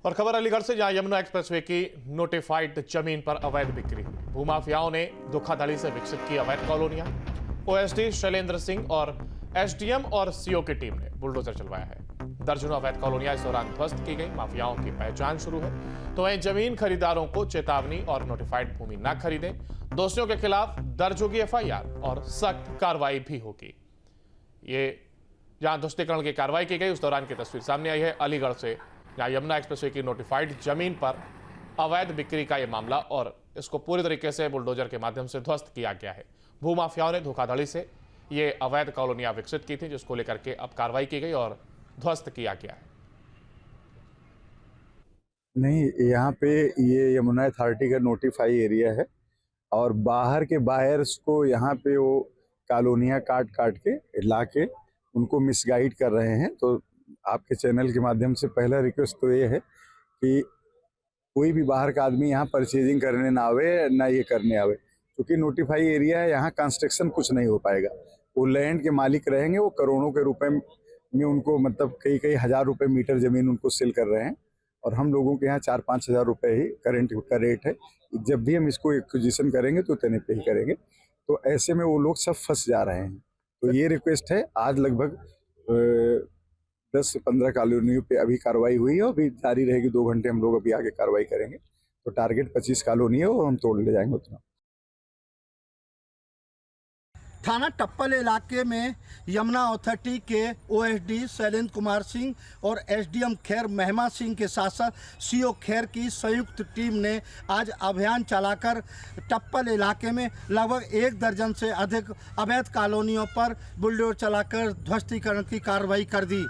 और खबर अलीगढ़ से, जहां यमुना एक्सप्रेसवे की नोटिफाइड जमीन पर अवैध बिक्री। भूमाफियाओं ने धोखाधड़ी से विकसित की अवैध कॉलोनियां। ओएसडी शैलेंद्र सिंह और एसडीएम और सीओ की टीम ने बुलडोजर चलवाया है। दर्जनों अवैध कॉलोनियां इस दौरान ध्वस्त की गई। माफियाओं की पहचान शुरू है। तो वहीं जमीन खरीदारों को चेतावनी और नोटिफाइड भूमि न खरीदें। दोषियों के खिलाफ दर्ज होगी एफआईआर और सख्त कार्रवाई भी होगी। ये जहां ध्वस्तीकरण की कार्रवाई की गई, उस दौरान की तस्वीर सामने आई है अलीगढ़ से, जहां यमुना एक्सप्रेसवे की नोटिफाइड जमीन पर अवैध बिक्री का यह मामला और इसको पूरी तरीके से बुलडोजर के माध्यम से ध्वस्त किया गया है। भूमाफियाओं ने धोखाधड़ी से ये अवैध कॉलोनियां विकसित की थी, जिसको लेकर के अब कार्रवाई की गई और ध्वस्त किया गया है। नहीं, यहाँ पे ये यमुना अथॉरिटी का नोटिफाई एरिया है और बाहर के बायर्स को यहाँ पे वो कॉलोनियाँ काट काट के ला के उनको मिसगाइड कर रहे हैं। तो आपके चैनल के माध्यम से पहला रिक्वेस्ट तो ये है कि कोई भी बाहर का आदमी यहाँ परचेजिंग करने ना आवे, ना ये करने आवे, क्योंकि नोटिफाई एरिया है। यहाँ कंस्ट्रक्शन कुछ नहीं हो पाएगा। वो लैंड के मालिक रहेंगे, वो करोड़ों के रुपए में उनको मतलब कई कई हजार रुपए मीटर जमीन उनको सेल कर रहे हैं और हम लोगों के यहाँ 4-5 हज़ार रुपये ही करेंट का रेट है। जब भी हम इसको एक्विजिशन करेंगे तो इतने पे ही करेंगे। तो ऐसे में वो लोग सब फंस जा रहे हैं। तो ये रिक्वेस्ट है। आज लगभग 10 से 15 कॉलोनियों पे अभी कार्रवाई हुई है और अभी जारी रहेगी। 2 घंटे हम लोग अभी आगे कार्रवाई करेंगे। तो टारगेट 25 कॉलोनी है और हम तोड़ ले जाएंगे उतना। थाना टप्पल इलाके में यमुना अथॉरिटी के ओएसडी शैलेंद्र कुमार सिंह और एसडीएम खैर महिमा सिंह के साथ साथ सीओ खैर की संयुक्त टीम ने आज अभियान चलाकर टप्पल इलाके में लगभग 1 दर्जन से अधिक अवैध कॉलोनियों पर बुलडोजर चलाकर ध्वस्तीकरण की कार्रवाई कर दी।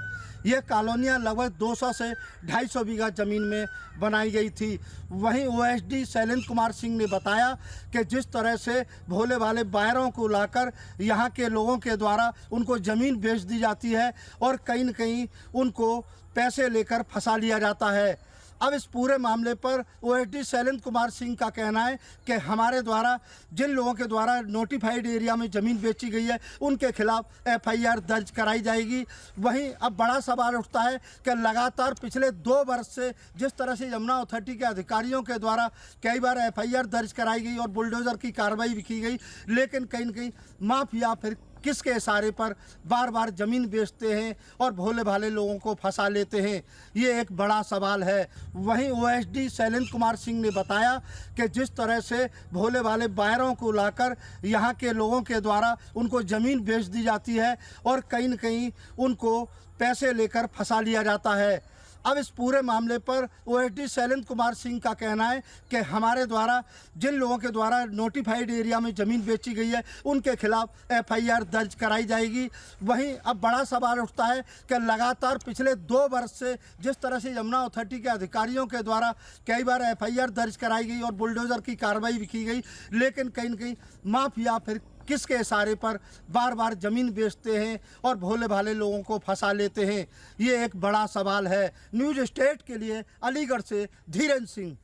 ये कॉलोनियाँ लगभग 200 से 250 बीघा ज़मीन में बनाई गई थी। वहीं ओएसडी शैलेंद्र कुमार सिंह ने बताया कि जिस तरह से भोले भाले बायरों को लाकर यहाँ के लोगों के द्वारा उनको ज़मीन बेच दी जाती है और कहीं न कहीं उनको पैसे लेकर फंसा लिया जाता है। अब इस पूरे मामले पर ओएसडी शैलेंद्र कुमार सिंह का कहना है कि हमारे द्वारा जिन लोगों के द्वारा नोटिफाइड एरिया में ज़मीन बेची गई है उनके खिलाफ एफआईआर दर्ज कराई जाएगी। वहीं अब बड़ा सवाल उठता है कि लगातार पिछले 2 वर्ष से जिस तरह से यमुना अथॉरिटी के अधिकारियों के द्वारा कई बार एफआईआर दर्ज कराई गई और बुलडोज़र की कार्रवाई भी की गई, लेकिन कहीं न कहीं माफिया फिर किसके इशारे पर बार बार ज़मीन बेचते हैं और भोले भाले लोगों को फंसा लेते हैं, ये एक बड़ा सवाल है। वहीं ओएसडी शैलेंद्र कुमार सिंह ने बताया कि जिस तरह से भोले भाले बायरों को लाकर यहाँ के लोगों के द्वारा उनको ज़मीन बेच दी जाती है और कहीं न कहीं उनको पैसे लेकर फंसा लिया जाता है। अब इस पूरे मामले पर ओएसडी शैलेंद्र कुमार सिंह का कहना है कि हमारे द्वारा जिन लोगों के द्वारा नोटिफाइड एरिया में ज़मीन बेची गई है उनके खिलाफ एफआईआर दर्ज कराई जाएगी। वहीं अब बड़ा सवाल उठता है कि लगातार पिछले 2 वर्ष से जिस तरह से यमुना अथॉरिटी के अधिकारियों के द्वारा कई बार एफआईआर दर्ज कराई गई और बुलडोज़र की कार्रवाई भी की गई, लेकिन कहीं न कहीं माफिया फिर किसके इशारे पर बार बार ज़मीन बेचते हैं और भोले भाले लोगों को फंसा लेते हैं, ये एक बड़ा सवाल है। न्यूज़ स्टेट के लिए अलीगढ़ से धीरेन्द्र सिंह।